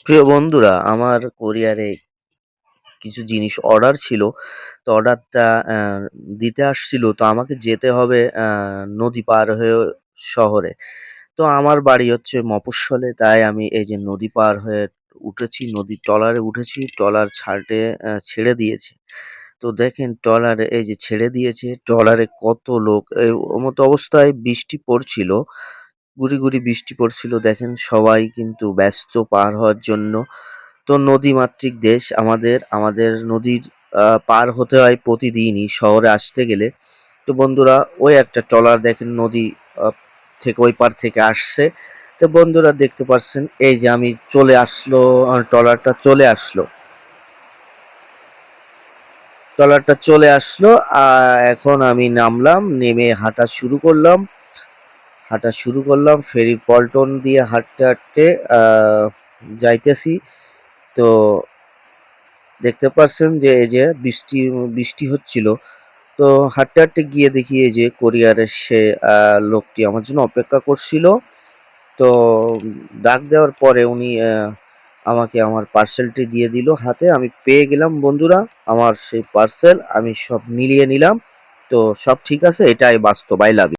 প্রিয় বন্ধুরা, আমার কোরিয়ারে কিছু জিনিস অর্ডার ছিল। তো অর্ডারটা দিতে আসছিল। তো আমাকে যেতে হবে নদী পার হয়ে শহরে। তো আমার বাড়ি হচ্ছে মফস্বলে। তাই আমি এই যে নদী পার হয়ে উঠেছি, নদীর ট্রলারে উঠেছি। ট্রলার ছেড়ে দিয়েছে। তো দেখেন ট্রলারে এই যে ছেড়ে দিয়েছে, ট্রলারে কত লোক। মতো অবস্থায় বৃষ্টি পড়ছিল। গুঁড়ি, গুঁড়ি বৃষ্টি পড়ছিল। দেখেন সবাই কিন্তু ব্যস্ত পার হওয়ার জন্য। তো নদীমাতৃক দেশ আমাদের। আমাদের নদীর পার হতে হয় প্রতিদিনই শহরে আসতে গেলে। তো বন্ধুরা, ওই একটা ট্রলার দেখেন নদী আ থেকে ওই পার থেকে আসছে। তো বন্ধুরা দেখতে পাচ্ছেন এই যে আমি চলে আসলো, ট্রলারটা চলে আসলো। ট্রলারটা চলে আসলো। এখন আমি নামলাম, নেমে হাঁটা শুরু করলাম। ফেরির পল্টন দিয়ে হাঁটতে, হাঁটতে আ যাইতেছি। তো দেখতে পাচ্ছেন যে এই যে বৃষ্টি হচ্ছিল। তো হাঁটতে, হাঁটতে গিয়ে দেখি এই যে কোরিয়ারের সে লোকটি আমার জন্য অপেক্ষা করছিল। তো ডাক দেওয়ার পরে উনি আমাকে আমার পার্সেলটি দিয়ে দিল হাতে। আমি পেয়ে গেলাম বন্ধুরা আমার সেই পার্সেল। আমি সব মিলিয়ে নিলাম। তো সব ঠিক আছে। এটাই বাস্তব। I love you.